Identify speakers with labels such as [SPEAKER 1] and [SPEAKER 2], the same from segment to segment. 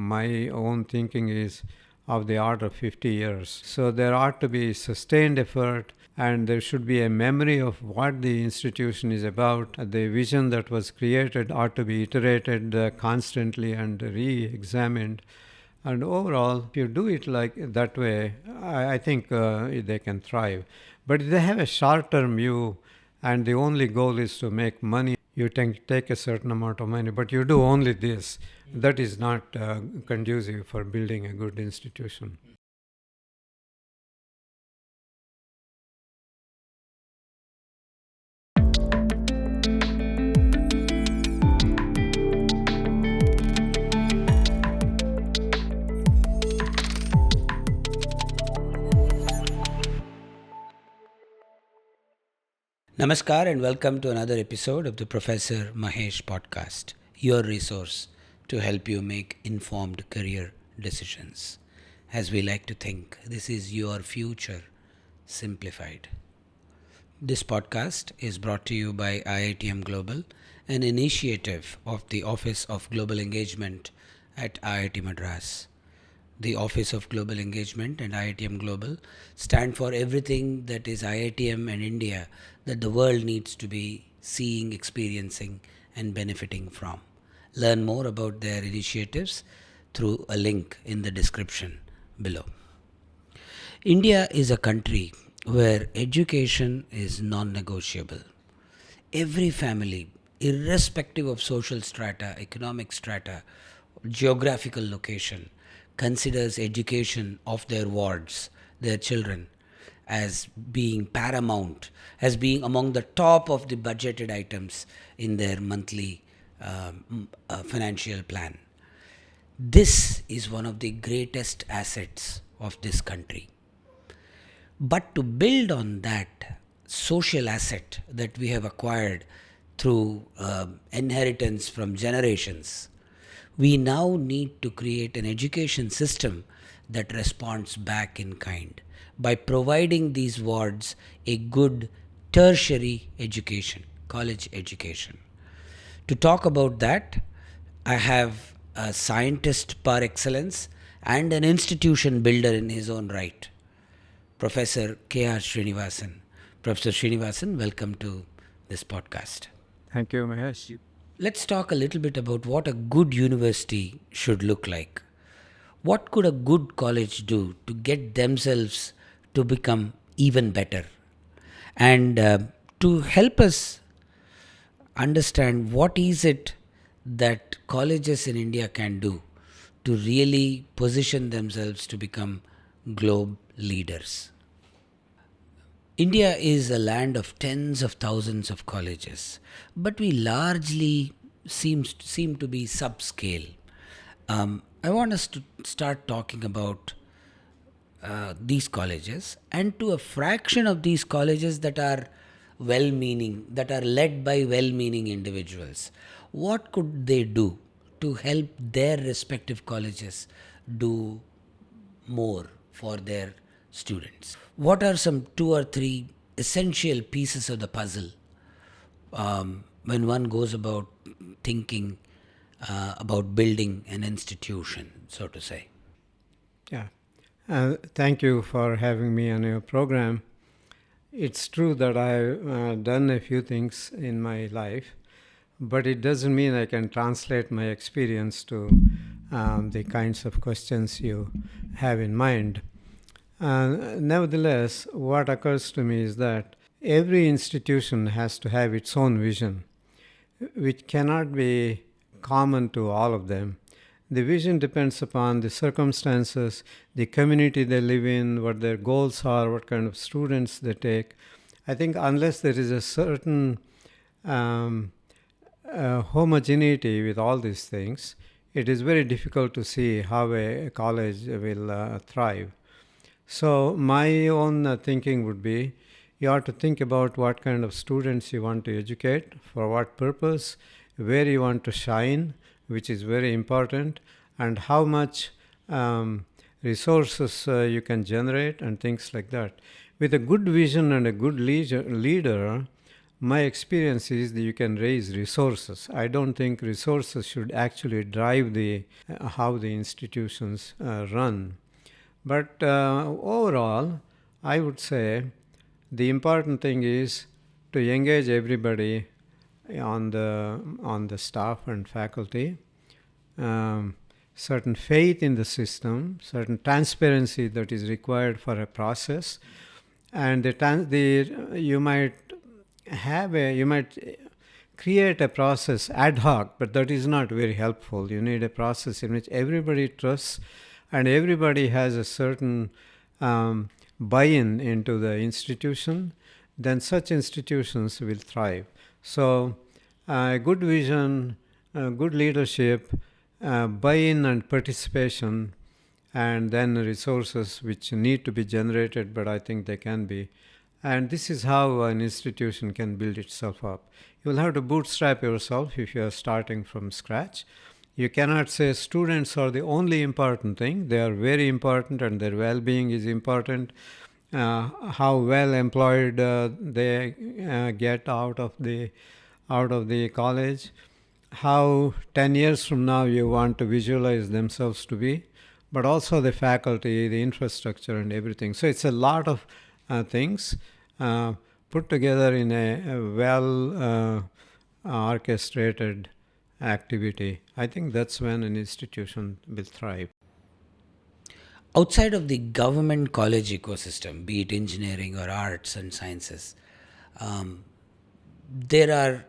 [SPEAKER 1] my own thinking is of the order of 50 years. So there ought to be sustained effort, and there should be a memory of what the institution is about. The vision that was created ought to be iterated constantly and re-examined. And overall, if you do it like that way, I think they can thrive. But if they have a short-term view and the only goal is to make money, you take a certain amount of money, but you do only this, that is not conducive for building a good institution.
[SPEAKER 2] Namaskar and welcome to another episode of the Professor Mahesh Podcast, your resource to help you make informed career decisions. As we like to think, this is your future simplified. This podcast is brought to you by IITM Global, an initiative of the Office of Global Engagement at IIT Madras. The Office of Global Engagement and IITM Global stand for everything that is IITM and India that the world needs to be seeing, experiencing, and benefiting from. Learn more about their initiatives through a link in the description below. India is a country where education is non-negotiable. Every family, irrespective of social strata, economic strata, geographical location, considers education of their wards, their children, as being paramount, as being among the top of the budgeted items in their monthly financial plan. This is one of the greatest assets of this country. But to build on that social asset that we have acquired through inheritance from generations, we now need to create an education system that responds back in kind by providing these wards a good tertiary education, college education. To talk about that, I have a scientist par excellence and an institution builder in his own right, Professor K.R. Sreenivasan. Professor Sreenivasan, welcome to this podcast.
[SPEAKER 1] Thank you, Mahesh.
[SPEAKER 2] Let's talk a little bit about what a good university should look like. What could a good college do to get themselves to become even better? And to help us understand what is it that colleges in India can do to really position themselves to become globe leaders. India is a land of tens of thousands of colleges, but we largely seem to be subscale. I want us to start talking about these colleges, and to a fraction of these colleges that are well-meaning, that are led by well-meaning individuals. What could they do to help their respective colleges do more for their students? What are some 2 or 3 essential pieces of the puzzle when one goes about thinking about building an institution, so to say?
[SPEAKER 1] Yeah. Thank you for having me on your program. It's true that I've done a few things in my life, but it doesn't mean I can translate my experience to the kinds of questions you have in mind. Nevertheless, what occurs to me is that every institution has to have its own vision, which cannot be common to all of them. The vision depends upon the circumstances, the community they live in, what their goals are, what kind of students they take. I think unless there is a certain homogeneity with all these things, it is very difficult to see how a college will thrive. So my own thinking would be, you have to think about what kind of students you want to educate, for what purpose, where you want to shine, which is very important, and how much resources you can generate and things like that. With a good vision and a good leader, my experience is that you can raise resources. I don't think resources should actually drive the how the institutions run. But overall, I would say the important thing is to engage everybody on the staff and faculty, certain faith in the system, certain transparency that is required for a process, and you might create a process ad hoc, but that is not very helpful. You need a process in which everybody trusts and everybody has a certain buy-in into the institution. Then such institutions will thrive. So good vision, good leadership, buy-in and participation, and then resources which need to be generated, but I think they can be. And this is how an institution can build itself up. You will have to bootstrap yourself if you are starting from scratch. You cannot say students are the only important thing. They are very important and their well-being is important. How well employed they get out of the college, how 10 years from now you want to visualize themselves to be, but also the faculty, the infrastructure and everything. So it's a lot of things put together in a well orchestrated activity. I think that's when an institution will thrive.
[SPEAKER 2] Outside of the government college ecosystem, be it engineering or arts and sciences, there are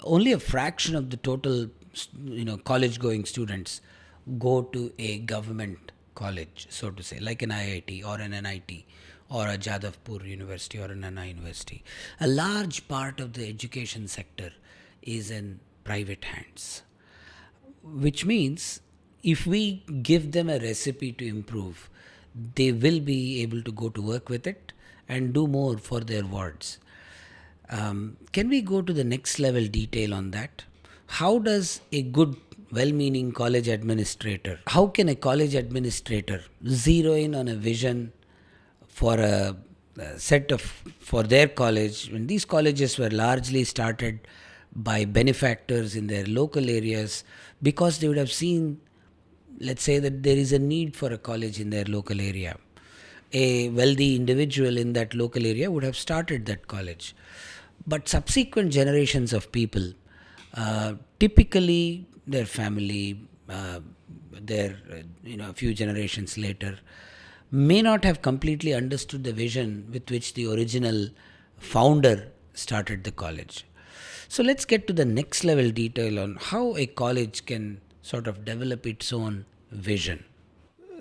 [SPEAKER 2] only a fraction of the total, college-going students go to a government college, so to say, like an IIT or an NIT or a Jadavpur University or an Anna University. A large part of the education sector is in private hands, which means if we give them a recipe to improve, they will be able to go to work with it and do more for their wards. Can we go to the next level detail on that? How does a good, well-meaning college administrator, how can a college administrator zero in on a vision for a for their college, when these colleges were largely started by benefactors in their local areas because they would have seen, let's say, that there is a need for a college in their local area. A wealthy individual in that local area would have started that college. But subsequent generations of people, typically their family, a few generations later, may not have completely understood the vision with which the original founder started the college. So let's get to the next level detail on how a college can sort of develop its own vision.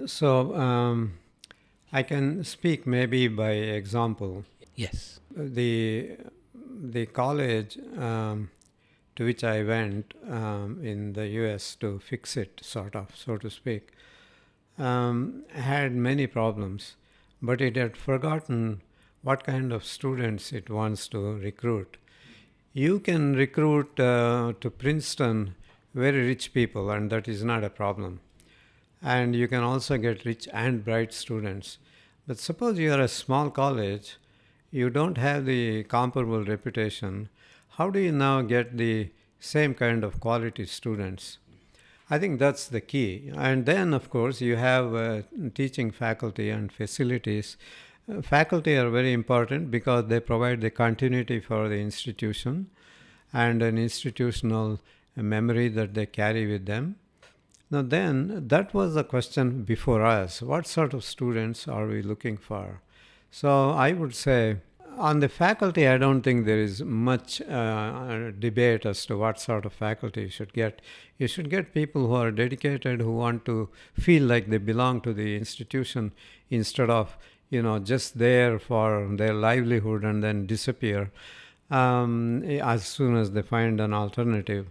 [SPEAKER 1] So I can speak maybe by example.
[SPEAKER 2] Yes.
[SPEAKER 1] The college to which I went in the US to fix it, sort of, so to speak, had many problems, but it had forgotten what kind of students it wants to recruit. You can recruit to Princeton very rich people, and that is not a problem. And you can also get rich and bright students. But suppose you are a small college, you don't have the comparable reputation. How do you now get the same kind of quality students? I think that's the key. And then, of course, you have teaching faculty and facilities. Faculty are very important because they provide the continuity for the institution and an institutional memory that they carry with them. Now then, that was the question before us. What sort of students are we looking for? So I would say on the faculty, I don't think there is much debate as to what sort of faculty you should get. You should get people who are dedicated, who want to feel like they belong to the institution instead of, just there for their livelihood and then disappear as soon as they find an alternative.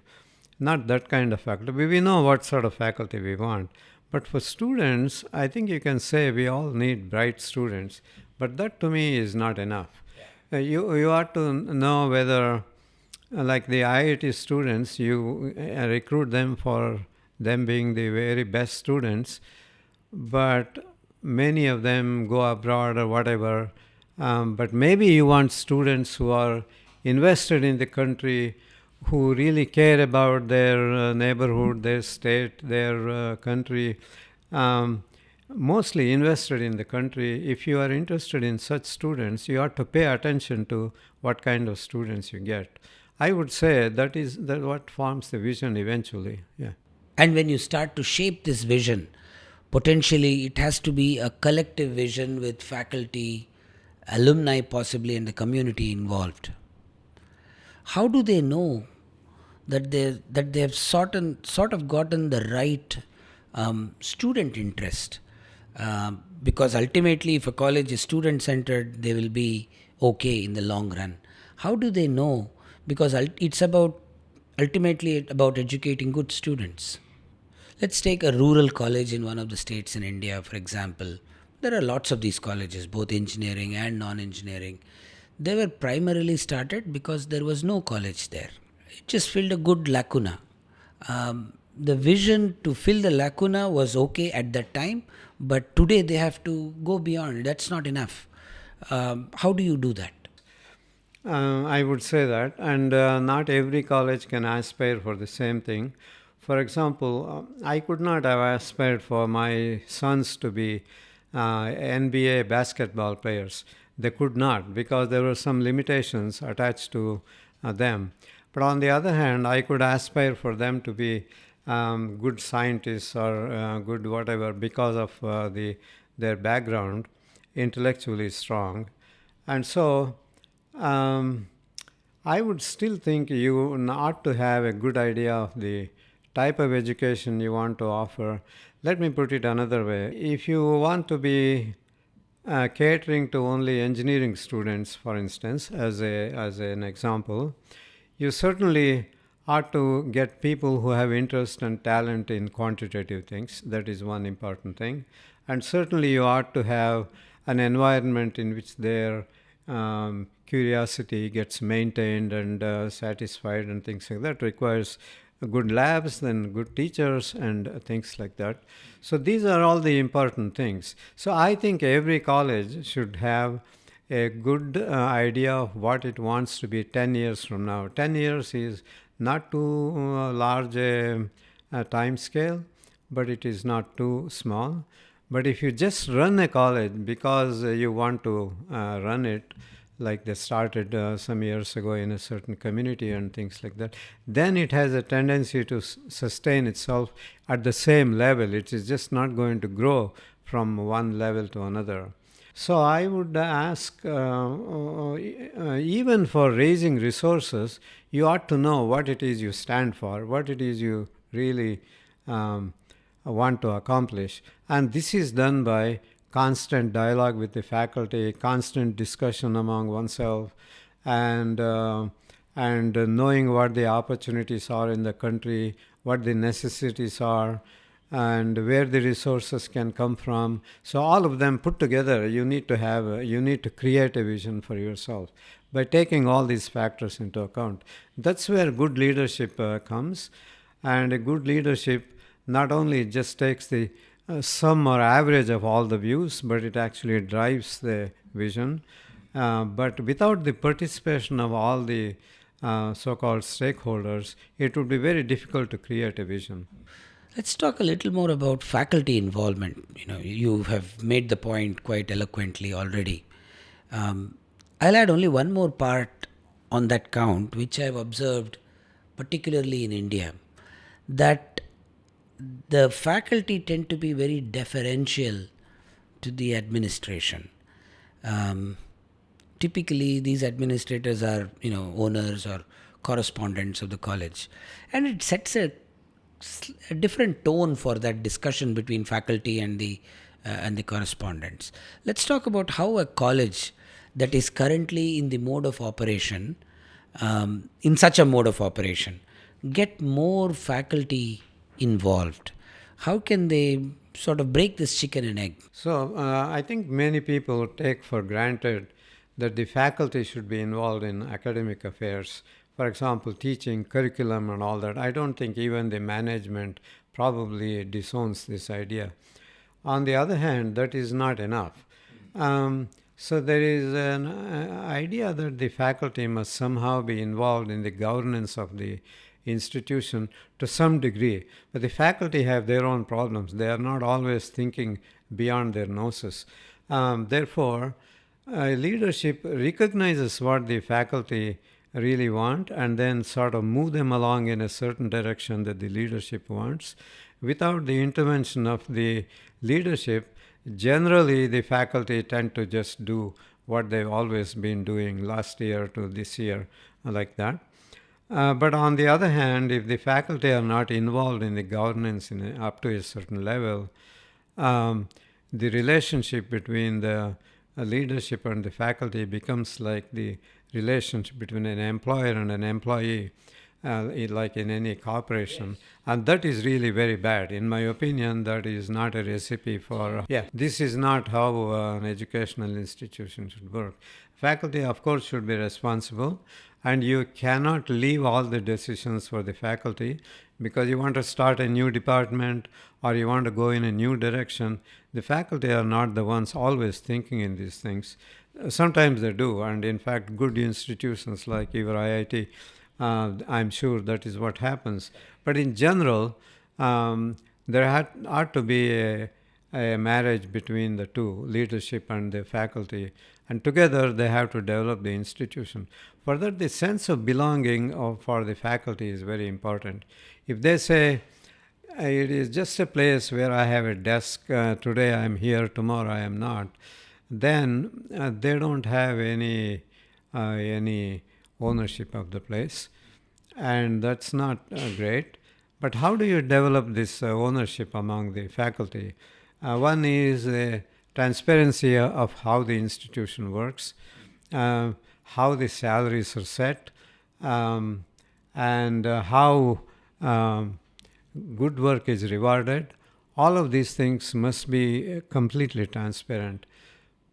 [SPEAKER 1] Not that kind of faculty. We know what sort of faculty we want. But for students, I think you can say we all need bright students. But that to me is not enough. You ought to know whether, like the IIT students, you recruit them for them being the very best students, but many of them go abroad or whatever. But maybe you want students who are invested in the country, who really care about their neighborhood, their state, their country, um, mostly invested in the country. If you are interested in such students, you ought to pay attention to what kind of students you get. I would say that what forms the vision eventually. Yeah.
[SPEAKER 2] And when you start to shape this vision, potentially it has to be a collective vision with faculty, alumni possibly, and the community involved. How do they know that they have sort of gotten the right student interest? Because ultimately, if a college is student centered, they will be okay in the long run. How do they know? Because it's ultimately about educating good students. Let's take a rural college in one of the states in India, for example. There are lots of these colleges, both engineering and non engineering. They were primarily started because there was no college there. It just filled a good lacuna. The vision to fill the lacuna was okay at that time, but today they have to go beyond. That's not enough. How do you do that?
[SPEAKER 1] I would say that, and not every college can aspire for the same thing. For example, I could not have aspired for my sons to be NBA basketball players. They could not, because there were some limitations attached to them. But on the other hand, I could aspire for them to be good scientists or good whatever, because of their background, intellectually strong. And so I would still think you ought to have a good idea of the type of education you want to offer. Let me put it another way. If you want to be catering to only engineering students, for instance, as an example, you certainly ought to get people who have interest and talent in quantitative things. That is one important thing. And certainly you ought to have an environment in which their curiosity gets maintained and satisfied, and things like that. Requires good labs, then good teachers, and things like that. So these are all the important things. So I think every college should have a good idea of what it wants to be 10 years from now. 10 years is not too large a time scale, but it is not too small. But if you just run a college because you want to run it, like they started some years ago in a certain community and things like that, then it has a tendency to sustain itself at the same level. It is just not going to grow from one level to another. So I would ask, even for raising resources, you ought to know what it is you stand for, what it is you really want to accomplish. And this is done by constant dialogue with the faculty, constant discussion among oneself, and knowing what the opportunities are in the country, what the necessities are, and where the resources can come from. So all of them put together, you need to create a vision for yourself by taking all these factors into account. That's where good leadership comes. And a good leadership not only just takes the sum or average of all the views, but it actually drives the vision. But without the participation of all the so-called stakeholders, it would be very difficult to create a vision.
[SPEAKER 2] Let's talk a little more about faculty involvement. You have made the point quite eloquently already. I'll add only one more part on that count, which I've observed particularly in India, that the faculty tend to be very deferential to the administration. Typically, these administrators are, owners or correspondents of the college, and it sets a different tone for that discussion between faculty and the correspondents. Let's talk about how a college that is currently in the mode of operation, in such a mode of operation, get more faculty involved. How can they sort of break this chicken and egg?
[SPEAKER 1] So I think many people take for granted that the faculty should be involved in academic affairs. For example, teaching, curriculum and all that. I don't think even the management probably disowns this idea. On the other hand, that is not enough. So there is an idea that the faculty must somehow be involved in the governance of the institution to some degree. But the faculty have their own problems. They are not always thinking beyond their noses. Therefore, leadership recognizes what the faculty really want and then sort of move them along in a certain direction that the leadership wants. Without the intervention of the leadership, generally the faculty tend to just do what they've always been doing last year to this year, like that. But on the other hand, if the faculty are not involved in the governance up to a certain level, the relationship between the leadership and the faculty becomes like the relationship between an employer and an employee, like in any corporation. Yes. And that is really very bad. In my opinion, that is not a recipe for, this is not how an educational institution should work. Faculty, of course, should be responsible, and you cannot leave all the decisions for the faculty because you want to start a new department or you want to go in a new direction. The faculty are not the ones always thinking in these things. Sometimes they do, and in fact, good institutions like your IIT, I'm sure that is what happens. But in general, there ought to be a marriage between the two, leadership and the faculty, and together they have to develop the institution. For that, the sense of belonging for the faculty is very important. If they say, it is just a place where I have a desk, today I am here, tomorrow I am not, then they don't have any ownership of the place, and that's not great. But how do you develop this ownership among the faculty? One is transparency of how the institution works, how the salaries are set, and how good work is rewarded. All of these things must be completely transparent.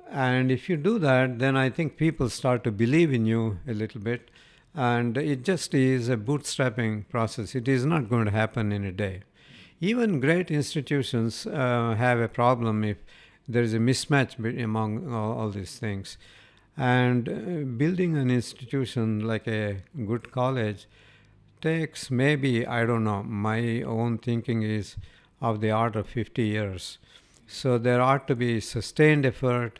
[SPEAKER 1] And if you do that, then I think people start to believe in you a little bit. And it just is a bootstrapping process. It is not going to happen in a day. Even great institutions have a problem if there is a mismatch among all these things. And building an institution like a good college takes maybe, I don't know, my own thinking is of the order of 50 years. So there ought to be sustained effort,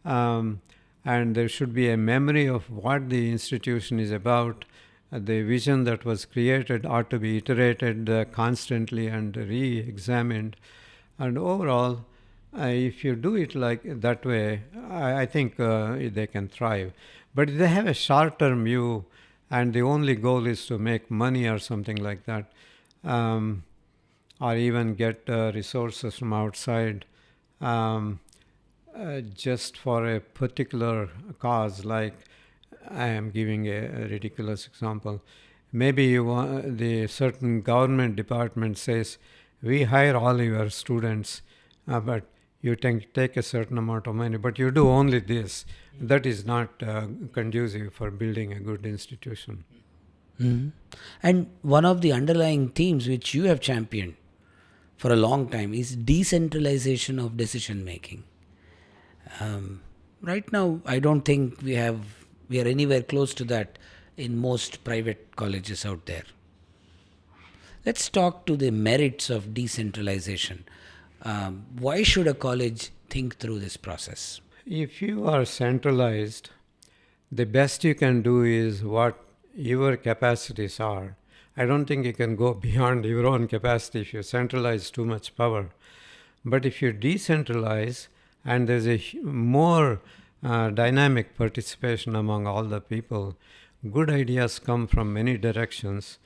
[SPEAKER 1] and there should be a memory of what the institution is about. The vision that was created ought to be iterated constantly and re-examined. And overall, if you do it like that way, I think they can thrive. But if they have a short-term view and the only goal is to make money or something like that, or even get resources from outside, just for a particular cause, like I am giving a ridiculous example. Maybe the certain government department says, we hire all your students, but you take a certain amount of money, but you do only this. That is not conducive for building a good institution.
[SPEAKER 2] Mm-hmm. And one of the underlying themes which you have championed for a long time is decentralization of decision making. Right now, I don't think we are anywhere close to that in most private colleges out there. Let's talk to the merits of decentralization. Why should a college think through this process?
[SPEAKER 1] If you are centralized, the best you can do is what your capacities are. I don't think you can go beyond your own capacity if you centralize too much power. But if you decentralize and there's a more dynamic participation among all the people, good ideas come from many directions,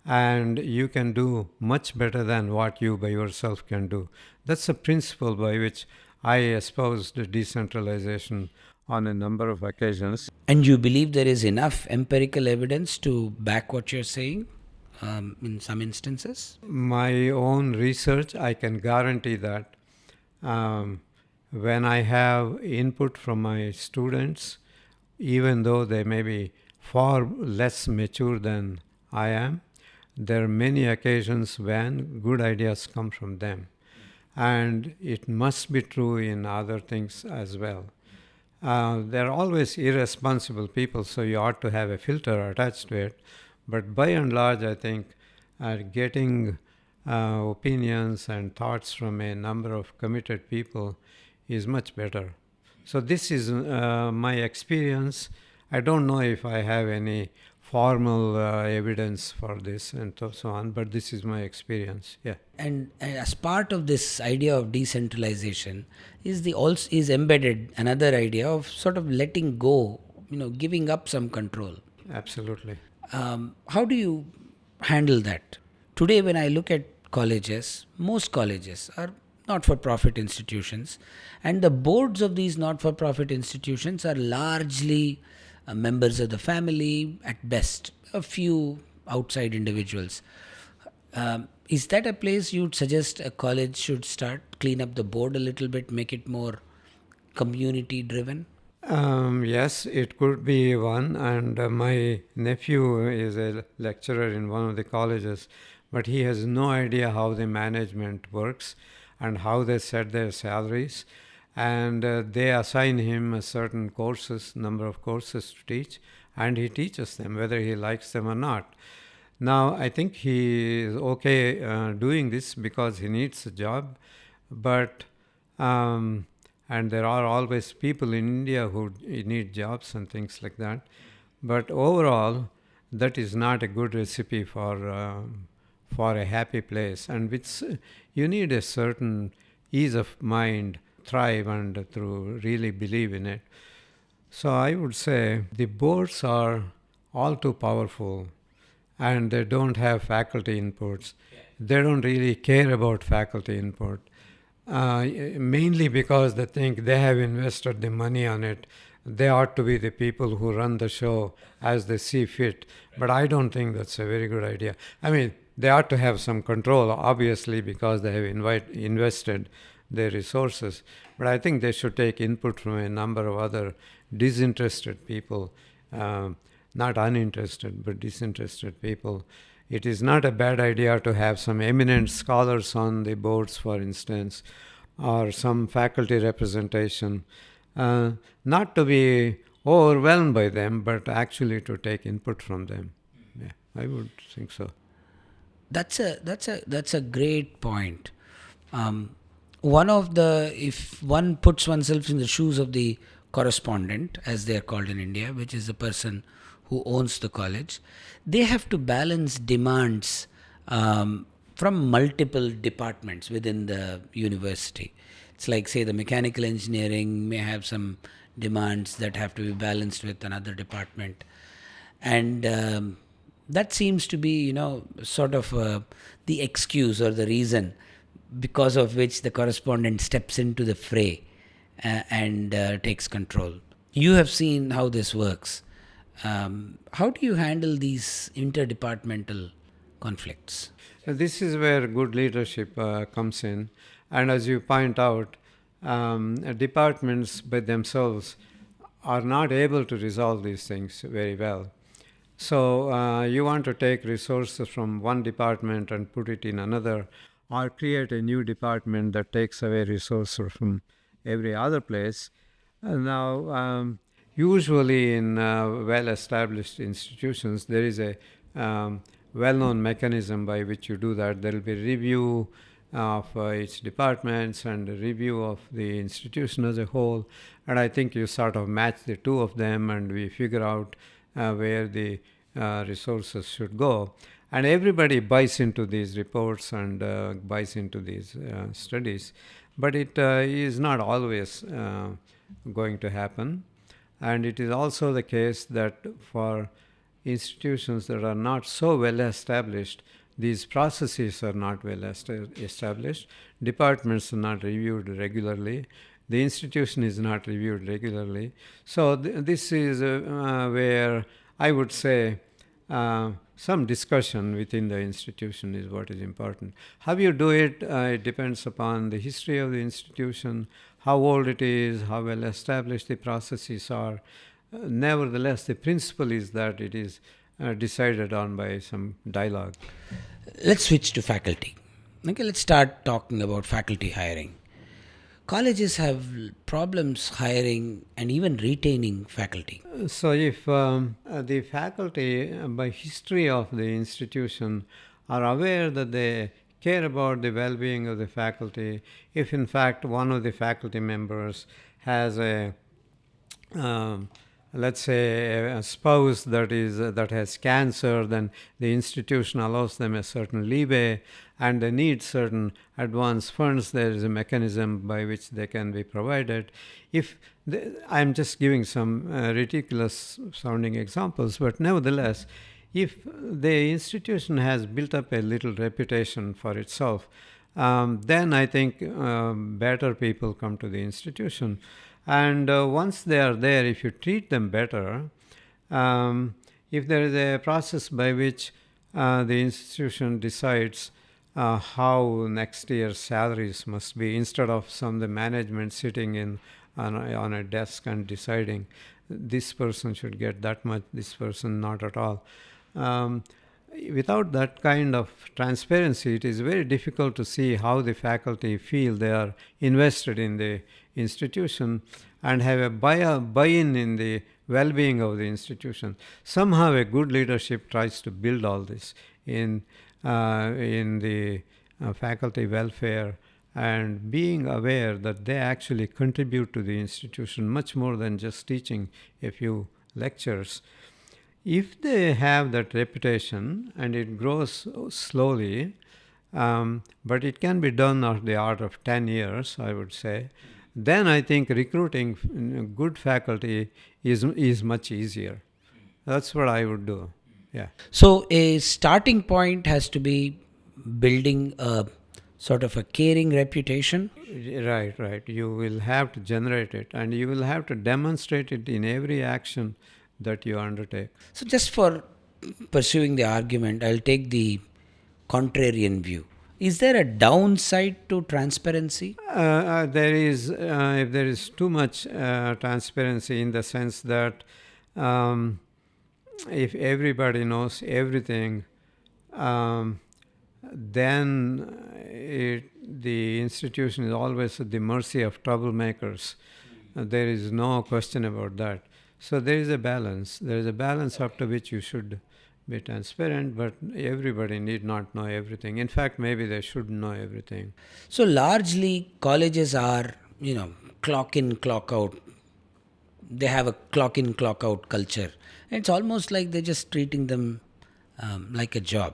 [SPEAKER 1] and you can do much better than what you by yourself can do. That's a principle by which I espoused decentralization on a number of occasions.
[SPEAKER 2] And you believe there is enough empirical evidence to back what you're saying in some instances?
[SPEAKER 1] My own research, I can guarantee that when I have input from my students, even though they may be far less mature than I am, there are many occasions when good ideas come from them. And it must be true in other things as well. There are always irresponsible people, so you ought to have a filter attached to it. But by and large, I think getting opinions and thoughts from a number of committed people is much better. So this is my experience. I don't know if I have any formal evidence for this and so on, but this is my experience. Yeah.
[SPEAKER 2] And as part of this idea of decentralization is embedded another idea of sort of letting go, giving up some control.
[SPEAKER 1] Absolutely.
[SPEAKER 2] How do you handle that? Today, when I look at colleges, most colleges are not-for-profit institutions, and the boards of these not-for-profit institutions are largely members of the family, at best, a few outside individuals. Is that a place you'd suggest a college should start, clean up the board a little bit, make it more community-driven?
[SPEAKER 1] Yes, it could be one. And my nephew is a lecturer in one of the colleges, but he has no idea how the management works and how they set their salaries. And they assign him a certain number of courses to teach, and he teaches them whether he likes them or not. Now, I think he is okay doing this because he needs a job, but and there are always people in India who need jobs and things like that. But overall, that is not a good recipe for a happy place, and which you need a certain ease of mind, thrive and to really believe in it. So I would say the boards are all too powerful, and they don't have faculty inputs. They don't really care about faculty input, mainly because they think they have invested the money on it. They ought to be the people who run the show as they see fit. But I don't think that's a very good idea. I mean, they ought to have some control, obviously, because they have invested their resources. But I think they should take input from a number of other disinterested people, not uninterested, but disinterested people. It is not a bad idea to have some eminent scholars on the boards, for instance, or some faculty representation, not to be overwhelmed by them, but actually to take input from them. Yeah, I would think so.
[SPEAKER 2] That's a great point. If one puts oneself in the shoes of the correspondent, as they are called in India, which is the person who owns the college, they have to balance demands from multiple departments within the university. It's like, say, the mechanical engineering may have some demands that have to be balanced with another department. And that seems to be, sort of the excuse or the reason because of which the correspondent steps into the fray and takes control. You have seen how this works. How do you handle these interdepartmental conflicts?
[SPEAKER 1] So this is where good leadership comes in. And as you point out, departments by themselves are not able to resolve these things very well. So you want to take resources from one department and put it in another, or create a new department that takes away resources from every other place. Now, usually in well-established institutions, there is a well-known mechanism by which you do that. There will be review of each departments and a review of the institution as a whole. And I think you sort of match the two of them, and we figure out where the resources should go. And everybody buys into these reports and buys into these studies. But it is not always going to happen. And it is also the case that for institutions that are not so well established, these processes are not well established. Departments are not reviewed regularly. The institution is not reviewed regularly. So this is where I would say some discussion within the institution is what is important. How you do it, it depends upon the history of the institution, how old it is, how well established the processes are. Nevertheless, the principle is that it is decided on by some dialogue.
[SPEAKER 2] Let's switch to faculty. Okay, let's start talking about faculty hiring. colleges have problems hiring and even retaining faculty.
[SPEAKER 1] So, if the faculty, by history of the institution, are aware that they care about the well being of the faculty, if in fact one of the faculty members has um, let's say a spouse that has cancer, then the institution allows them a certain leeway and they need certain advance funds. There is a mechanism by which they can be provided. If I'm just giving some ridiculous sounding examples, but nevertheless, if the institution has built up a little reputation for itself, then I think better people come to the institution. And once they are there, if you treat them better, if there is a process by which the institution decides how next year's salaries must be, instead of the management sitting on a desk and deciding this person should get that much, this person not at all. Without that kind of transparency, it is very difficult to see how the faculty feel they are invested in the institution and have a buy-in in the well-being of the institution. Somehow a good leadership tries to build all this in the faculty welfare and being aware that they actually contribute to the institution much more than just teaching a few lectures. If they have that reputation and it grows slowly, but it can be done of the order of 10 years, I would say, then I think recruiting good faculty is much easier. That's what I would do. Yeah.
[SPEAKER 2] So a starting point has to be building a sort of a caring reputation.
[SPEAKER 1] Right. You will have to generate it and you will have to demonstrate it in every action that you undertake.
[SPEAKER 2] So just for pursuing the argument, I'll take the contrarian view. Is there a downside to transparency?
[SPEAKER 1] There is, if there is too much transparency, in the sense that if everybody knows everything, then the institution is always at the mercy of troublemakers. There is no question about that. So there is a balance. There is a balance up to which you should be transparent, but everybody need not know everything. In fact, maybe they should know everything.
[SPEAKER 2] So largely colleges are, clock in, clock out. They have a clock in, clock out culture. And it's almost like they're just treating them like a job.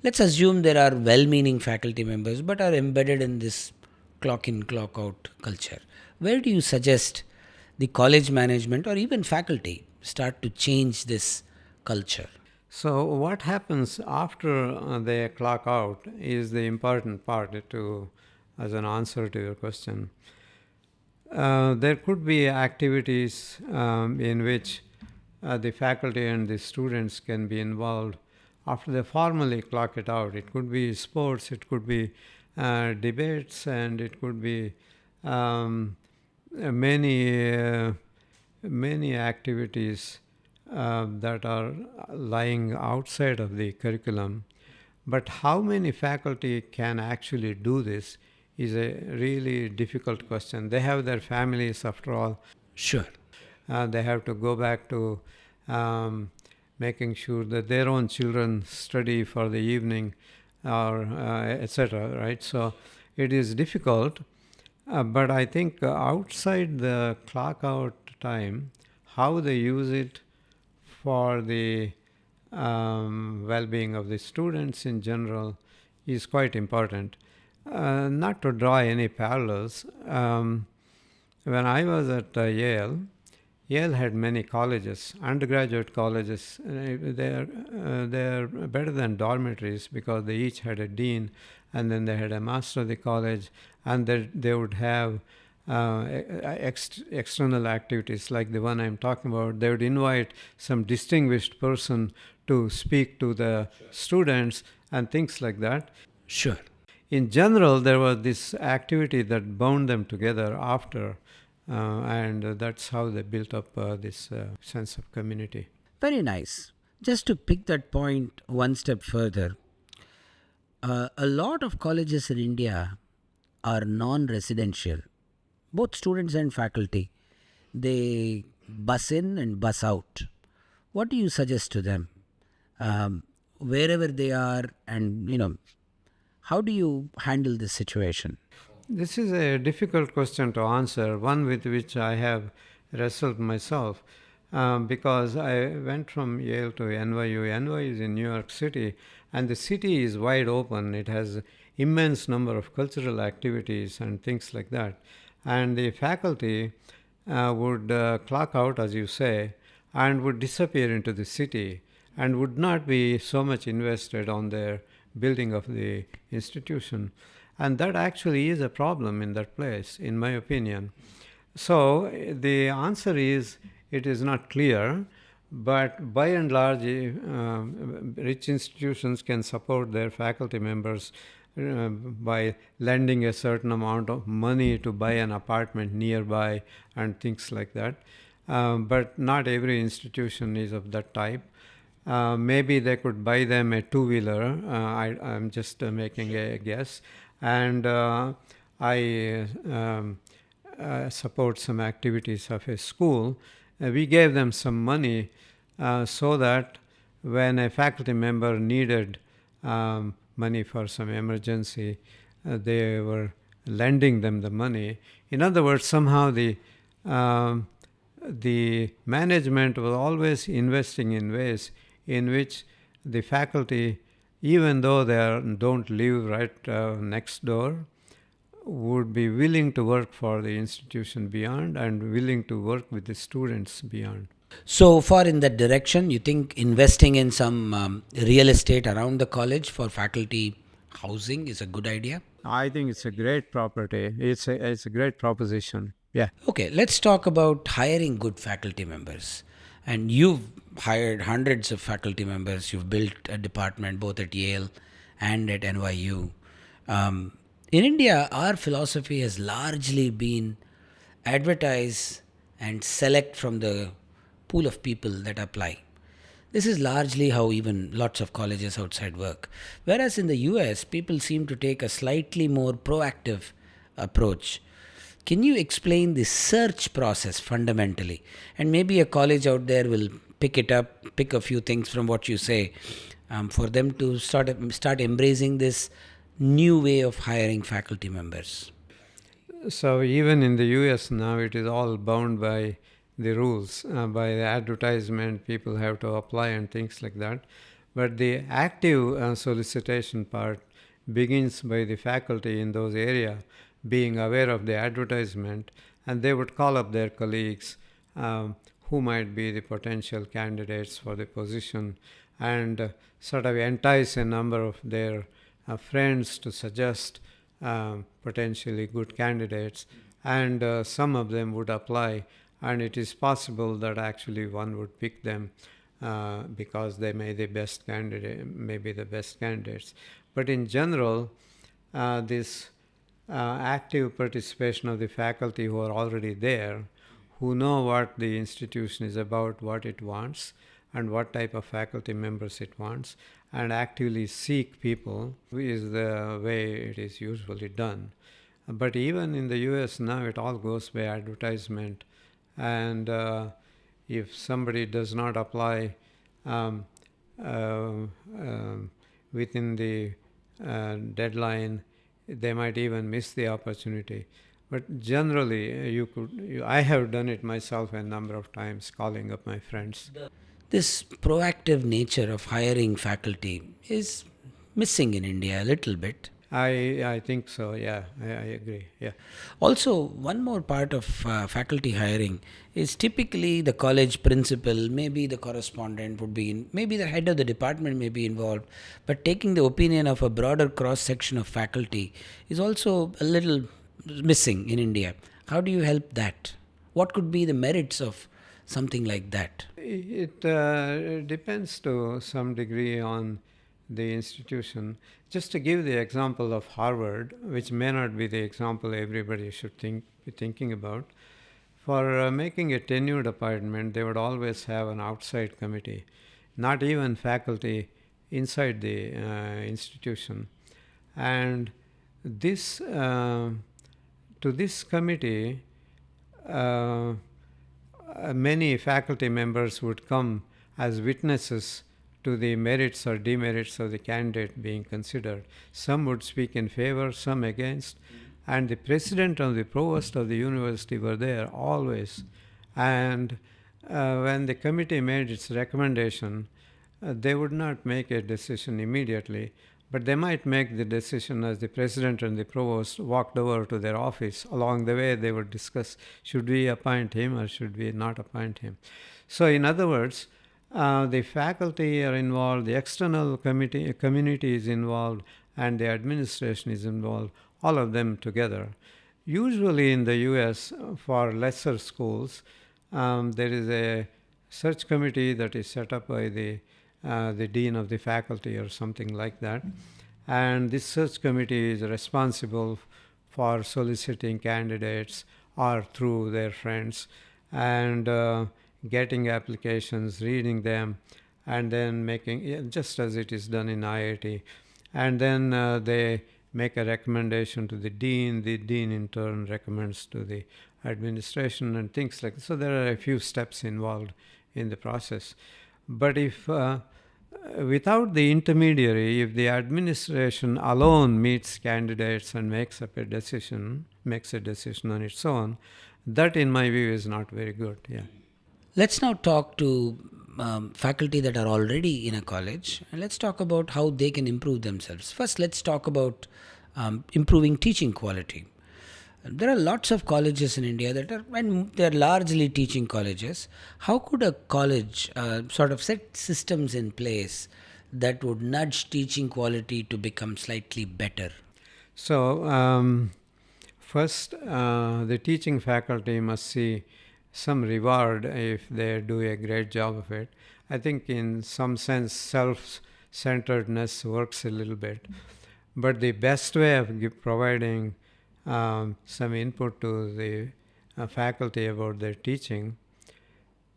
[SPEAKER 2] Let's assume there are well-meaning faculty members but are embedded in this clock in, clock out culture. Where do you suggest the college management or even faculty start to change this culture?
[SPEAKER 1] So what happens after they clock out is the important part as an answer to your question. There could be activities in which the faculty and the students can be involved after they formally clock it out. It could be sports, it could be debates, and it could be many activities that are lying outside of the curriculum. But how many faculty can actually do this is a really difficult question. They have their families, after all.
[SPEAKER 2] Sure.
[SPEAKER 1] They have to go back to making sure that their own children study for the evening, or etc. Right? So it is difficult. But I think outside the clock out time, how they use it for the well-being of the students in general is quite important. Not to draw any parallels, when I was at Yale had many colleges, undergraduate colleges. They're better than dormitories because they each had a dean, and then they had a master of the college, and they would have external activities like the one I'm talking about. They would invite some distinguished person to speak to the students and things like that.
[SPEAKER 2] Sure.
[SPEAKER 1] In general, there was this activity that bound them together after, and that's how they built up this sense of community.
[SPEAKER 2] Very nice. Just to pick that point one step further, a lot of colleges in India are non-residential. both students and faculty, they bus in and bus out. What do you suggest to them, wherever they are, and how do you handle this situation?
[SPEAKER 1] This is a difficult question to answer, one with which I have wrestled myself, because I went from Yale to NYU. NYU is in New York City, and the city is wide open. It has immense number of cultural activities and things like that. And the faculty would clock out, as you say, and would disappear into the city and would not be so much invested on their building of the institution. And that actually is a problem in that place, in my opinion. So the answer is it is not clear, but by and large, rich institutions can support their faculty members by lending a certain amount of money to buy an apartment nearby and things like that. But not every institution is of that type. Maybe they could buy them a two-wheeler. I'm just making a guess. And I support some activities of a school. We gave them some money so that when a faculty member needed money for some emergency, they were lending them the money. In other words, somehow the management was always investing in ways in which the faculty, even though they don't live right next door, would be willing to work for the institution beyond and willing to work with the students beyond.
[SPEAKER 2] So far in that direction, you think investing in some real estate around the college for faculty housing is a good idea?
[SPEAKER 1] I think it's a great property. It's a great proposition. Yeah.
[SPEAKER 2] Okay, let's talk about hiring good faculty members. And you've hired hundreds of faculty members. You've built a department both at Yale and at NYU. In India, our philosophy has largely been advertise and select from the pool of people that apply. This is largely how even lots of colleges outside work. Whereas in the US, people seem to take a slightly more proactive approach. Can you explain the search process fundamentally? And maybe a college out there will pick it up, pick a few things from what you say, for them to start embracing this new way of hiring faculty members.
[SPEAKER 1] So even in the US now, it is all bound by the rules, by the advertisement, people have to apply and things like that. But the active solicitation part begins by the faculty in those areas being aware of the advertisement, and they would call up their colleagues who might be the potential candidates for the position and sort of entice a number of their friends to suggest potentially good candidates, and some of them would apply, and it is possible that actually one would pick them because they may be the best candidates. But in general, this active participation of the faculty who are already there, who know what the institution is about, what it wants, and what type of faculty members it wants, and actively seek people, is the way it is usually done. But even in the US now, it all goes by advertisement, and if somebody does not apply within the deadline, they might even miss the opportunity. But generally, I have done it myself a number of times, calling up my friends.
[SPEAKER 2] This proactive nature of hiring faculty is missing in India a little bit.
[SPEAKER 1] I think so, yeah, I agree, yeah.
[SPEAKER 2] Also, one more part of faculty hiring is typically the college principal, maybe the correspondent would be maybe the head of the department may be involved, but taking the opinion of a broader cross section of faculty is also a little missing in India. How do you help that? What could be the merits of something like that?
[SPEAKER 1] It depends to some degree on the institution. Just to give the example of Harvard, which may not be the example everybody should be thinking about, for making a tenured appointment, they would always have an outside committee, not even faculty inside the institution. And this to this committee, uh, many faculty members would come as witnesses to the merits or demerits of the candidate being considered. Some would speak in favor, some against, and the president and the provost of the university were there always. And when the committee made its recommendation, they would not make a decision immediately, but they might make the decision as the president and the provost walked over to their office. Along the way, they would discuss, should we appoint him or should we not appoint him? So in other words, the faculty are involved, the external community is involved, and the administration is involved, all of them together. Usually in the US, for lesser schools, there is a search committee that is set up by the dean of the faculty or something like that. And this search committee is responsible for soliciting candidates or through their friends and getting applications, reading them, and then making, just as it is done in IIT. And then they make a recommendation to the dean. The dean in turn recommends to the administration and things like that. So there are a few steps involved in the process. But if without the intermediary, if the administration alone meets candidates and makes a decision on its own, that in my view is not very good. Yeah.
[SPEAKER 2] Let's now talk to faculty that are already in a college, and let's talk about how they can improve themselves. First, let's talk about improving teaching quality. There are lots of colleges in India and they're largely teaching colleges. How could a college sort of set systems in place that would nudge teaching quality to become slightly better?
[SPEAKER 1] So, first, the teaching faculty must see some reward if they do a great job of it. I think in some sense, self-centeredness works a little bit. But the best way of providing some input to the faculty about their teaching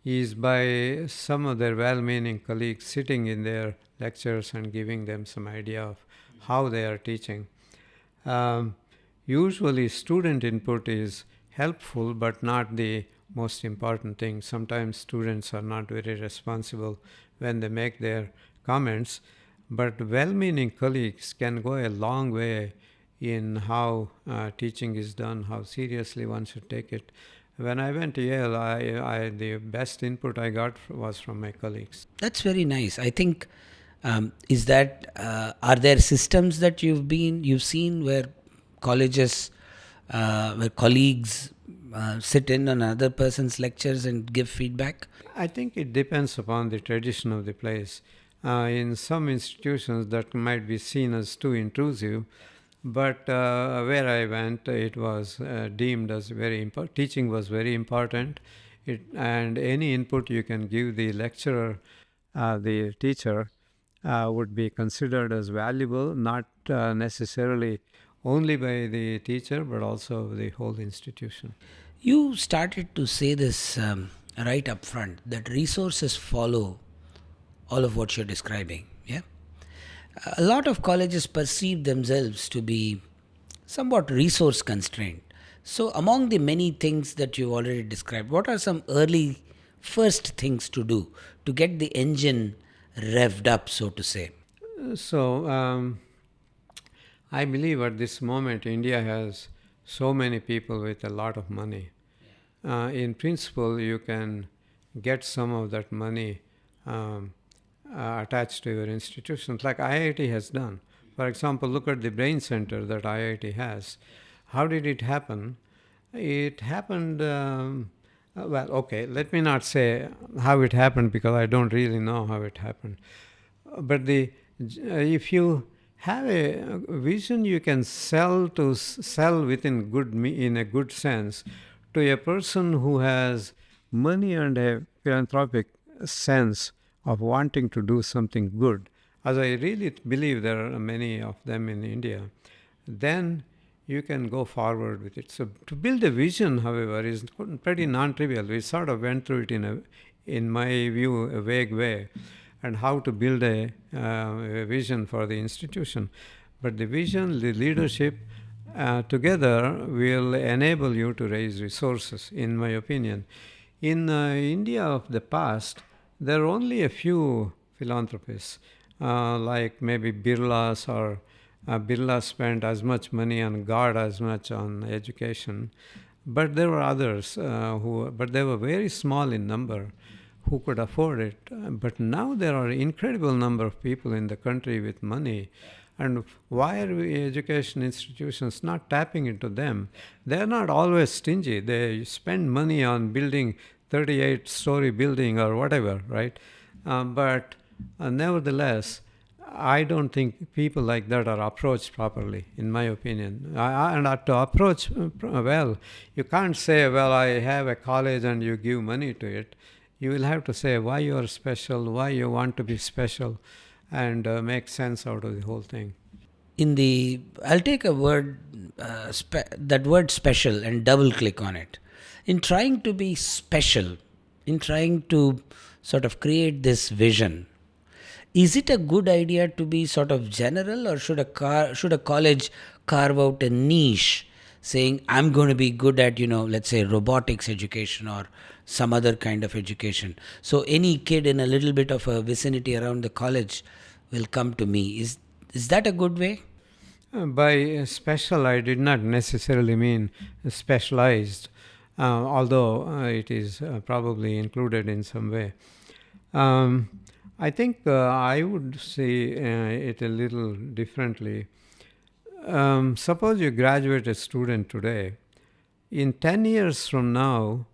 [SPEAKER 1] is by some of their well-meaning colleagues sitting in their lectures and giving them some idea of how they are teaching. Usually student input is helpful but not the most important thing. Sometimes students are not very responsible when they make their comments, but well-meaning colleagues can go a long way in how teaching is done, how seriously one should take it. When I went to Yale, the best input I got was from my colleagues.
[SPEAKER 2] That's very nice. I think, are there systems that you've seen where colleges, where colleagues sit in on another person's lectures and give feedback?
[SPEAKER 1] I think it depends upon the tradition of the place. In some institutions that might be seen as too intrusive, but where I went, it was deemed as very important. Teaching was very important, and any input you can give the lecturer, the teacher, would be considered as valuable, not necessarily only by the teacher, but also the whole institution.
[SPEAKER 2] You started to say this right up front, that resources follow all of what you're describing. Yeah. A lot of colleges perceive themselves to be somewhat resource constrained. So among the many things that you've already described, what are some early first things to do to get the engine revved up, so to say?
[SPEAKER 1] So I believe at this moment India has so many people with a lot of money. In principle, you can get some of that money attached to your institutions, like IIT has done. For example, look at the brain center that IIT has. How did it happen? It happened, let me not say how it happened because I don't really know how it happened. But if you have a vision, you can sell in a good sense to a person who has money and a philanthropic sense of wanting to do something good, as I really believe there are many of them in India, then you can go forward with it. So to build a vision, however, is pretty non-trivial. We sort of went through it in my view, a vague way, and how to build a vision for the institution. But the vision, the leadership, together will enable you to raise resources, in my opinion. In India of the past, there are only a few philanthropists, like maybe Birlas or Birla spent as much money on God as much on education. But there were others but they were very small in number who could afford it. But now there are incredible number of people in the country with money. And why are we education institutions not tapping into them? They're not always stingy. They spend money on building 38-story building or whatever, right? But nevertheless, I don't think people like that are approached properly, in my opinion. And to approach well, you can't say, well, I have a college and you give money to it. You will have to say why you are special, why you want to be special, and make sense out of the whole thing.
[SPEAKER 2] I'll take a word, that word special, and double click on it. In trying to be special, in trying to sort of create this vision, is it a good idea to be sort of general, or should a college carve out a niche saying, I'm going to be good at, let's say robotics education or some other kind of education. So any kid in a little bit of a vicinity around the college will come to me. Is that a good way?
[SPEAKER 1] By special, I did not necessarily mean specialized, although it is probably included in some way. I think I would see it a little differently. Suppose you graduate a student today. In 10 years from now,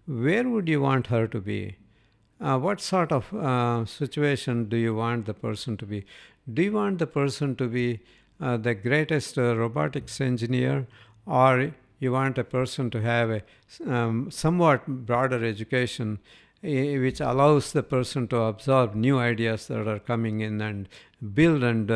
[SPEAKER 1] where would you want her to be? What sort of situation do you want the person to be? Do you want the person to be the greatest robotics engineer, or you want a person to have a somewhat broader education which allows the person to absorb new ideas that are coming in and build and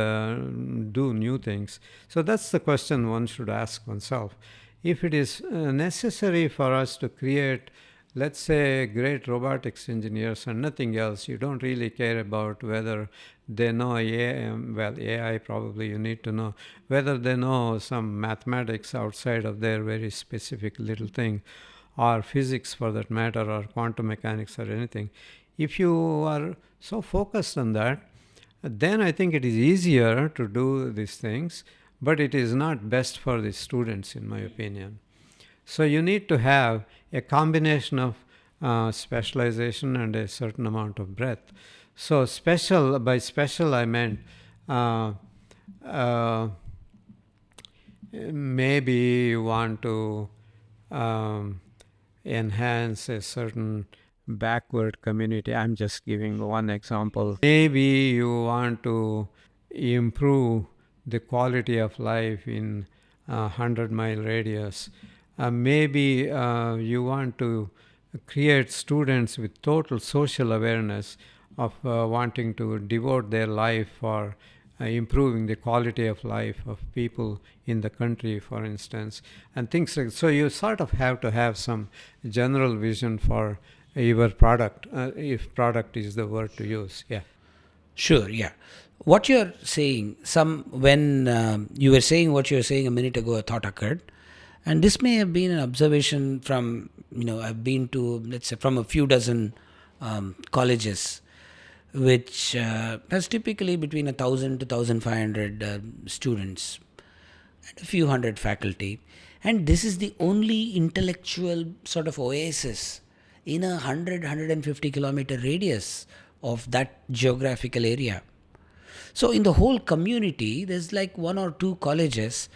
[SPEAKER 1] do new things? So that's the question one should ask oneself. If it is necessary for us to create, let's say, great robotics engineers and nothing else, you don't really care about whether they know AI, well, AI probably you need to know, whether they know some mathematics outside of their very specific little thing, or physics for that matter, or quantum mechanics or anything. If you are so focused on that, then I think it is easier to do these things, but it is not best for the students, in my opinion. So you need to have a combination of specialization and a certain amount of breadth. So by special I meant maybe you want to enhance a certain backward community. I'm just giving one example. Maybe you want to improve the quality of life in a 100-mile radius. Maybe you want to create students with total social awareness of wanting to devote their life for improving the quality of life of people in the country, for instance, and things like. So you sort of have to have some general vision for your product, if product is the word to use. Yeah.
[SPEAKER 2] Sure. Yeah. What you're saying, when you were saying what you were saying a minute ago, a thought occurred, and this may have been an observation from I've been to, let's say, from a few dozen colleges, which has typically between 1,000 to 1,500 students and a few hundred faculty. And this is the only intellectual sort of oasis in a 150 kilometer radius of that geographical area. So in the whole community, there's like one or two colleges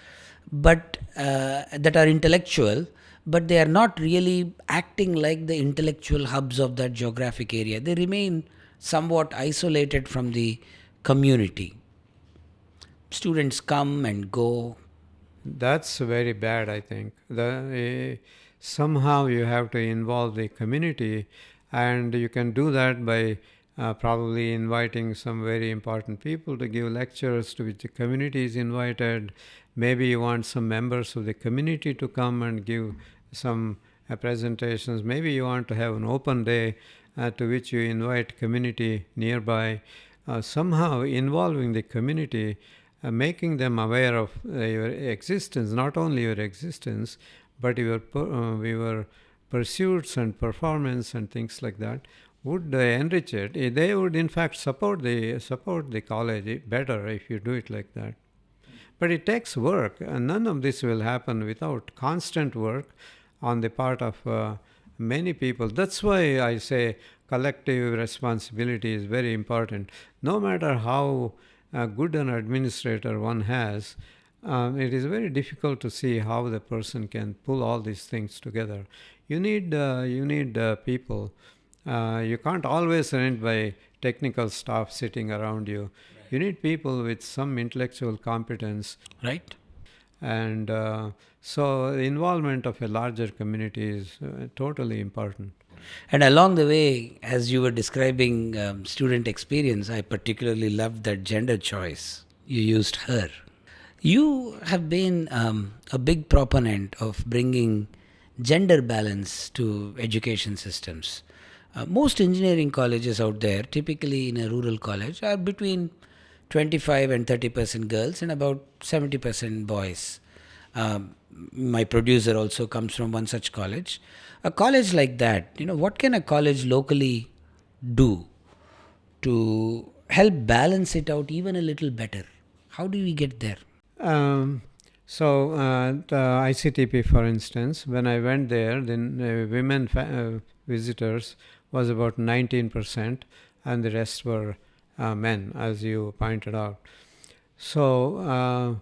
[SPEAKER 2] but that are intellectual, but they are not really acting like the intellectual hubs of that geographic area. They remain somewhat isolated from the community. Students come and go.
[SPEAKER 1] That's very bad, I think. Somehow you have to involve the community, and you can do that by probably inviting some very important people to give lectures to which the community is invited. Maybe you want some members of the community to come and give some presentations. Maybe you want to have an open day to which you invite community nearby. Somehow involving the community making them aware of your existence, not only your existence, but your pursuits and performance and things like that, would enrich it. They would in fact support the college better if you do it like that. But it takes work, and none of this will happen without constant work on the part of many people. That's why I say collective responsibility is very important. No matter how good an administrator one has, it is very difficult to see how the person can pull all these things together. You need people. You can't always run it by technical staff sitting around you. You need people with some intellectual competence.
[SPEAKER 2] Right.
[SPEAKER 1] And so the involvement of a larger community is totally important.
[SPEAKER 2] And along the way, as you were describing student experience, I particularly loved that gender choice. You used her. You have been a big proponent of bringing gender balance to education systems. Most engineering colleges out there, typically in a rural college, are between 25 and 30% girls and about 70% boys. My producer also comes from one such college. A college like that, what can a college locally do to help balance it out even a little better? How do we get there?
[SPEAKER 1] So the ICTP, for instance, when I went there, then women visitors was about 19%, and the rest were men, as you pointed out. So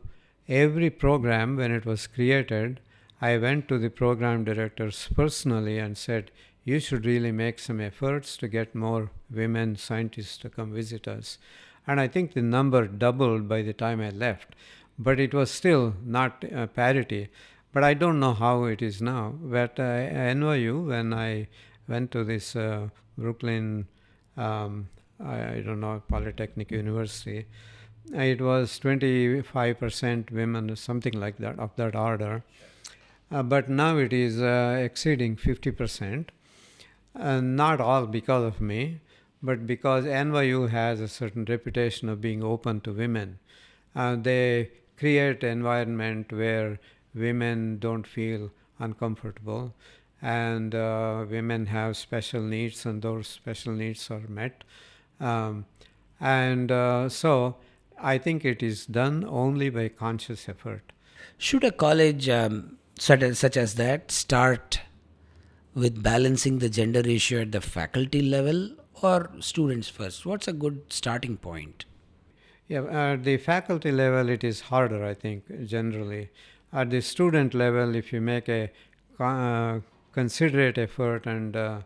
[SPEAKER 1] every program, when it was created, I went to the program directors personally and said, you should really make some efforts to get more women scientists to come visit us. And I think the number doubled by the time I left. But it was still not parity. But I don't know how it is now. But NYU, when I went to this Brooklyn, I don't know, Polytechnic University, it was 25% women, something like that, of that order. But now it is exceeding 50%. Not all because of me, but because NYU has a certain reputation of being open to women. They create an environment where women don't feel uncomfortable, and women have special needs, and those special needs are met. So I think it is done only by conscious effort.
[SPEAKER 2] Should a college such as that start with balancing the gender ratio at the faculty level or students first? What's a good starting point?
[SPEAKER 1] Yeah, at the faculty level, it is harder, I think, generally. At the student level, if you make a considerate effort and a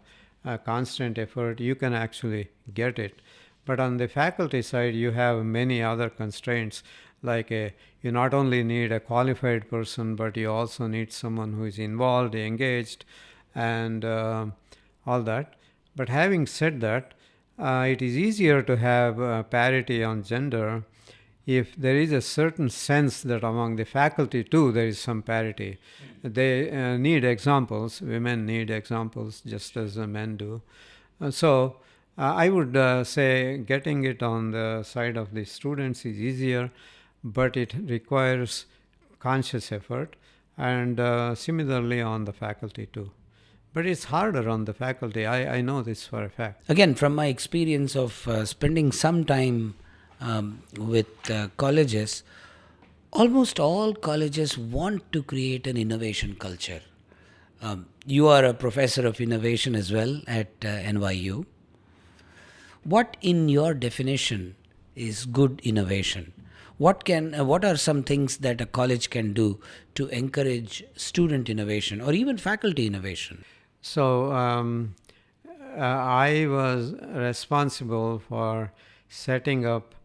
[SPEAKER 1] constant effort, you can actually get it. But on the faculty side, you have many other constraints, like you not only need a qualified person, but you also need someone who is involved, engaged, and all that. But having said that, it is easier to have parity on gender if there is a certain sense that among the faculty too there is some parity. They need examples. Women need examples just as men do. So I would say getting it on the side of the students is easier, but it requires conscious effort, and similarly on the faculty too. But it's harder on the faculty. I know this for a fact.
[SPEAKER 2] Again, from my experience of spending some time with colleges, almost all colleges want to create an innovation culture. You are a professor of innovation as well at NYU. What, in your definition, is good innovation? What are some things that a college can do to encourage student innovation or even faculty innovation?
[SPEAKER 1] So I was responsible for setting up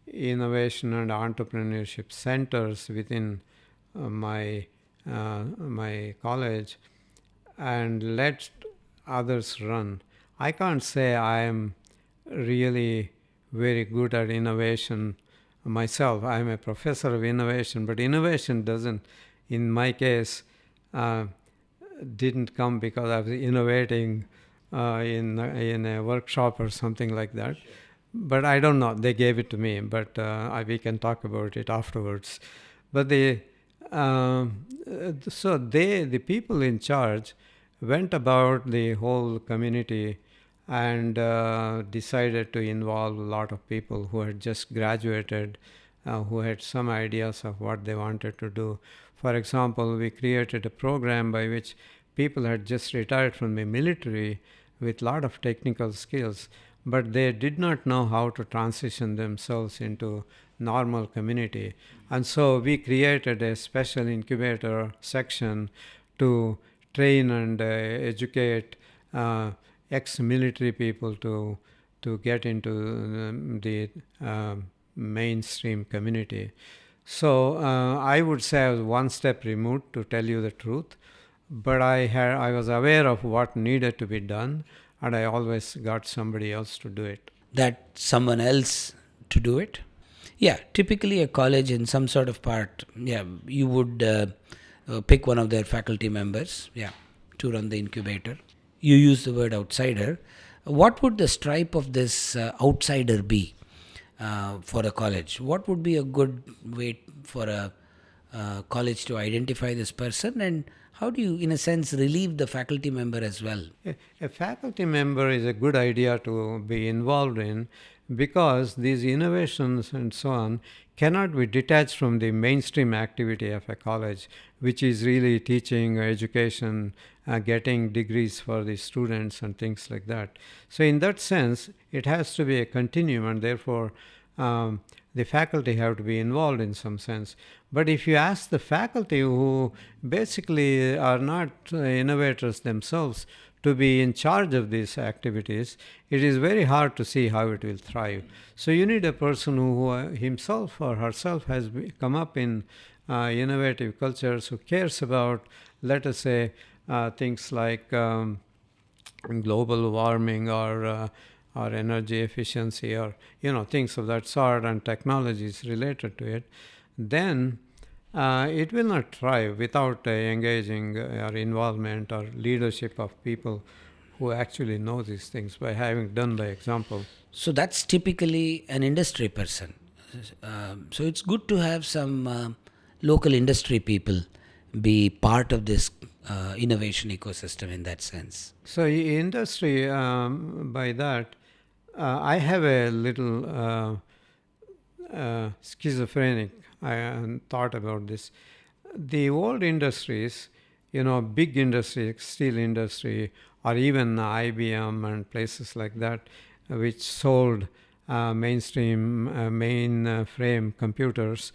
[SPEAKER 1] innovation and entrepreneurship centers within my college and let others run. I can't say I am really very good at innovation myself. I am a professor of innovation, but innovation doesn't, in my case, didn't come because I was innovating in a workshop or something like that. but I don't know. They gave it to me, but we can talk about it afterwards. But the people in charge went about the whole community and decided to involve a lot of people who had just graduated, who had some ideas of what they wanted to do. For example, we created a program by which people had just retired from the military with a lot of technical skills, but they did not know how to transition themselves into normal community. And so we created a special incubator section to train and educate ex-military people to get into the mainstream community. So I would say I was one step removed, to tell you the truth, but I was aware of what needed to be done, and I always got somebody else to do it.
[SPEAKER 2] That someone else to do it? Yeah, typically a college in some sort of part, you would pick one of their faculty members, to run the incubator. You use the word outsider. What would the stripe of this outsider be for a college? What would be a good way for a college to identify this person, and how do you, in a sense, relieve the faculty member as well?
[SPEAKER 1] A faculty member is a good idea to be involved in, because these innovations and so on cannot be detached from the mainstream activity of a college, which is really teaching, education, getting degrees for the students and things like that. So in that sense, it has to be a continuum, and therefore the faculty have to be involved in some sense. But if you ask the faculty, who basically are not innovators themselves, to be in charge of these activities, it is very hard to see how it will thrive. So you need a person who himself or herself has come up in innovative cultures, who cares about, let us say, things like global warming or energy efficiency, or things of that sort, and technologies related to it. Then it will not thrive without engaging or involvement or leadership of people who actually know these things, by having done by example.
[SPEAKER 2] So that's typically an industry person. So it's good to have some local industry people be part of this innovation ecosystem in that sense.
[SPEAKER 1] So industry, by that, I have a little schizophrenic thought about this. The old industries, big industry, steel industry, or even IBM and places like that, which sold mainstream mainframe computers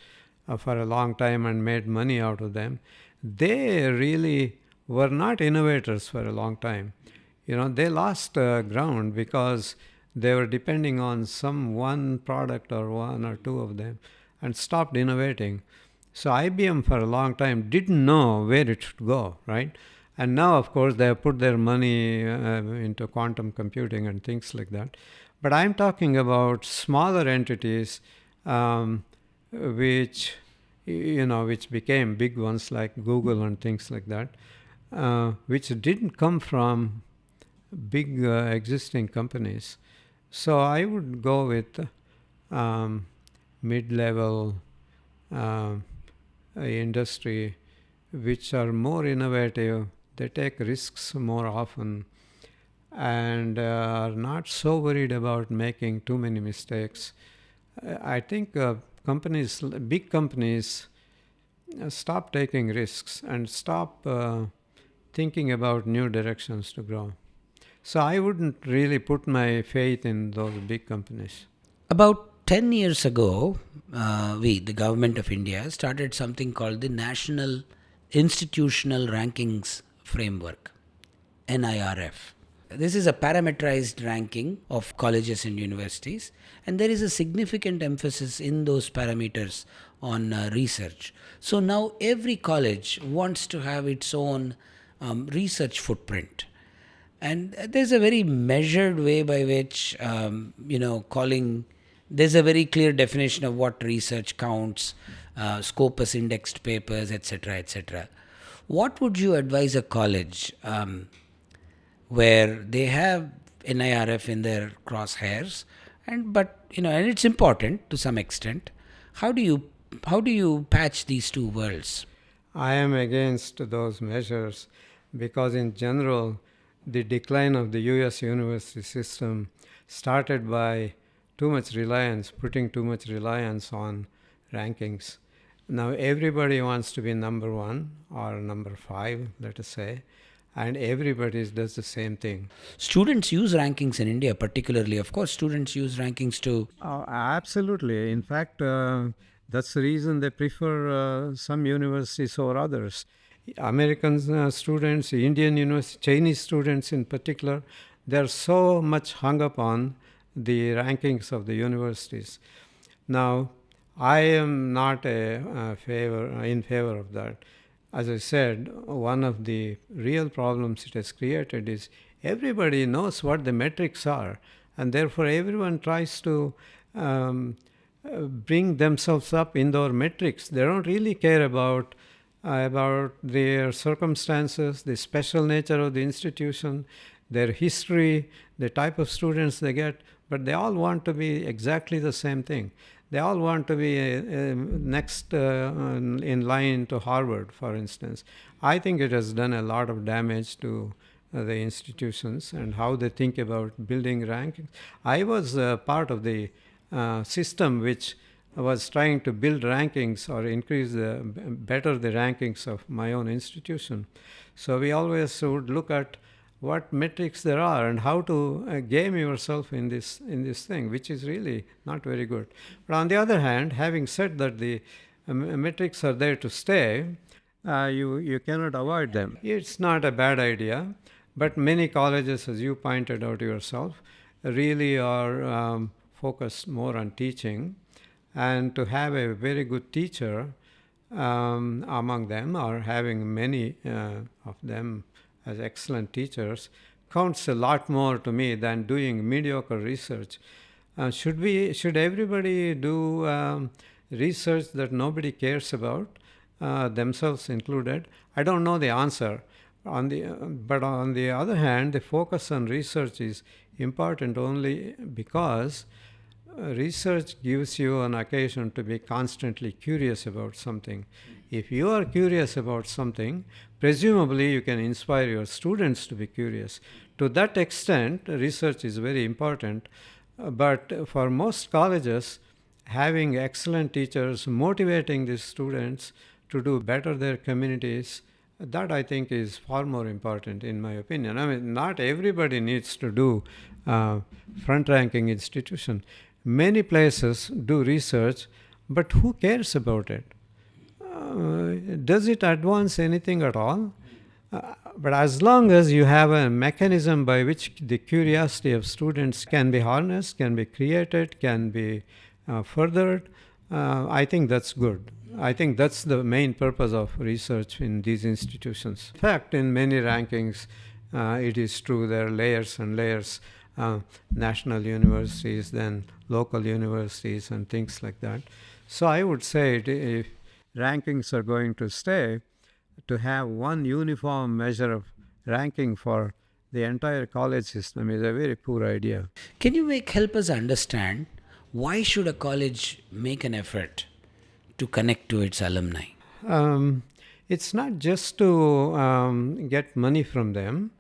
[SPEAKER 1] for a long time and made money out of them, they really were not innovators for a long time. They lost ground because they were depending on some one product or one or two of them, and stopped innovating. So IBM for a long time didn't know where it should go, right? And now, of course, they have put their money into quantum computing and things like that. But I'm talking about smaller entities, which became big ones like Google and things like that, which didn't come from big existing companies. So I would go with mid-level industry, which are more innovative. They take risks more often, and are not so worried about making too many mistakes. I think big companies, stop taking risks and stop thinking about new directions to grow. So I wouldn't really put my faith in those big companies.
[SPEAKER 2] About 10 years ago, the government of India, started something called the National Institutional Rankings Framework, NIRF. This is a parameterized ranking of colleges and universities, and there is a significant emphasis in those parameters on research. So now every college wants to have its own research footprint. And there's a very measured way by which, there's a very clear definition of what research counts, Scopus indexed papers, etc., etc. What would you advise a college where they have NIRF in their crosshairs, And it's important to some extent. How do you patch these two worlds?
[SPEAKER 1] I am against those measures because, in general, the decline of the US university system started by putting too much reliance on rankings. Now, everybody wants to be number one or number five, let us say, and everybody does the same thing.
[SPEAKER 2] Students use rankings in India, particularly. Of course, students use rankings to.
[SPEAKER 1] Absolutely. In fact, that's the reason they prefer some universities over others. American students, Indian universities, Chinese students in particular, they're so much hung up on the rankings of the universities. Now, I am not in favor of that. As I said, one of the real problems it has created is everybody knows what the metrics are, and therefore everyone tries to bring themselves up in their metrics. They don't really care about their circumstances, the special nature of the institution, their history, the type of students they get, but they all want to be exactly the same thing. They all want to be next in line to Harvard, for instance. I think it has done a lot of damage to the institutions and how they think about building rankings. I was part of the system which was trying to build rankings or better the rankings of my own institution. So we always would look at what metrics there are and how to game yourself in this thing, which is really not very good. But on the other hand, having said that the metrics are there to stay, you cannot avoid them. It's not a bad idea, but many colleges, as you pointed out yourself, really are focused more on teaching, and to have a very good teacher among them, or having many of them as excellent teachers, counts a lot more to me than doing mediocre research. Should everybody do research that nobody cares about, themselves included? I don't know the answer. But on the other hand, the focus on research is important only because research gives you an occasion to be constantly curious about something. If you are curious about something, presumably you can inspire your students to be curious. To that extent, research is very important. But for most colleges, having excellent teachers motivating these students to do better their communities, that I think is far more important, in my opinion. I mean, not everybody needs to do front-ranking institution. Many places do research, but who cares about it? Does it advance anything at all? But as long as you have a mechanism by which the curiosity of students can be harnessed, can be created, can be furthered, I think that's good. I think that's the main purpose of research in these institutions. In fact, in many rankings, it is true there are layers and layers, national universities, then local universities and things like that. So I would say if rankings are going to stay, to have one uniform measure of ranking for the entire college system is a very poor idea.
[SPEAKER 2] Can you help us understand why should a college make an effort to connect to its alumni?
[SPEAKER 1] It's not just to get money from them,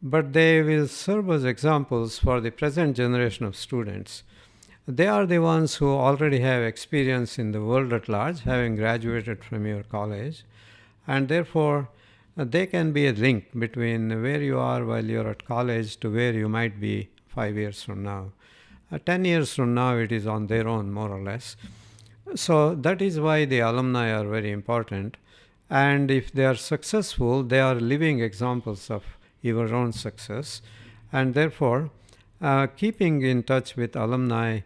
[SPEAKER 1] but they will serve as examples for the present generation of students. They are the ones who already have experience in the world at large, having graduated from your college, and therefore they can be a link between where you are while you're at college to where you might be 5 years from now. 10 years from now, it is on their own, more or less. So that is why the alumni are very important. And if they are successful, they are living examples of your own success. And therefore, keeping in touch with alumni,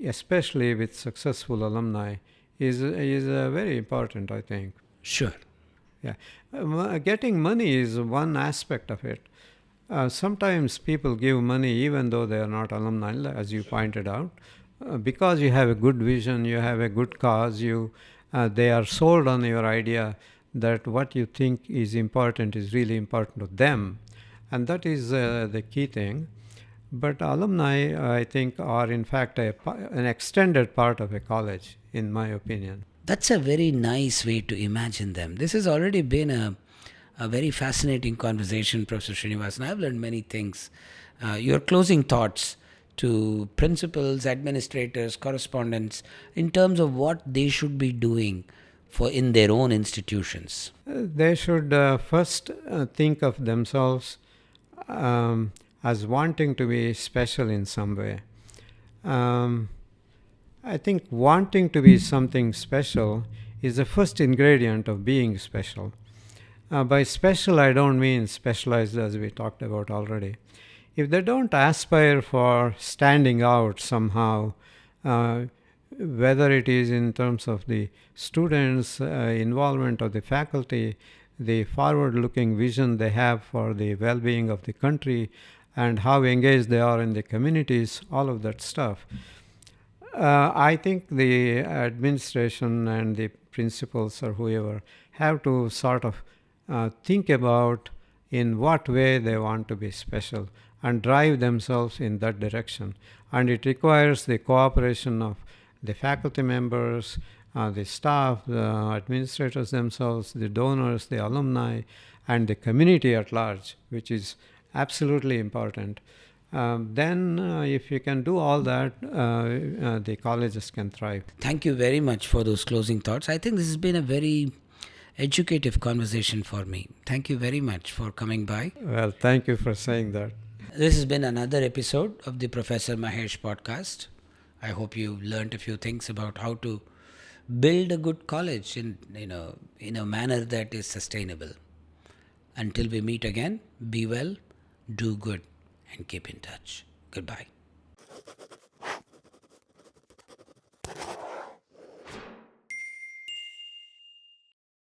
[SPEAKER 1] especially with successful alumni, is very important, I think.
[SPEAKER 2] Sure.
[SPEAKER 1] Yeah. Getting money is one aspect of it. Sometimes people give money even though they are not alumni, as you pointed out, because you have a good vision, you have a good cause, they are sold on your idea that what you think is important is really important to them. And that is the key thing. But alumni, I think, are in fact an extended part of a college, in my opinion.
[SPEAKER 2] That's a very nice way to imagine them. This has already been a very fascinating conversation, Professor Sreenivasan. I've learned many things. Your closing thoughts to principals, administrators, correspondents, in terms of what they should be doing for in their own institutions.
[SPEAKER 1] They should first think of themselves as wanting to be special in some way. Um, I think wanting to be something special is the first ingredient of being special. By special, I don't mean specialized, as we talked about already. If they don't aspire for standing out somehow, uh, whether it is in terms of the students' involvement of the faculty, the forward-looking vision they have for the well-being of the country, and how engaged they are in the communities, all of that stuff. I think the administration and the principals or whoever have to sort of think about in what way they want to be special and drive themselves in that direction. And it requires the cooperation of the faculty members, the staff, the administrators themselves, the donors, the alumni, and the community at large, which is absolutely important. Then, if you can do all that, the colleges can thrive.
[SPEAKER 2] Thank you very much for those closing thoughts. I think this has been a very educative conversation for me. Thank you very much for coming by.
[SPEAKER 1] Well, thank you for saying that.
[SPEAKER 2] This has been another episode of the Professor Mahesh Podcast. I hope you learned a few things about how to build a good college in a manner that is sustainable. Until we meet again, be well, do good, and keep in touch. Goodbye.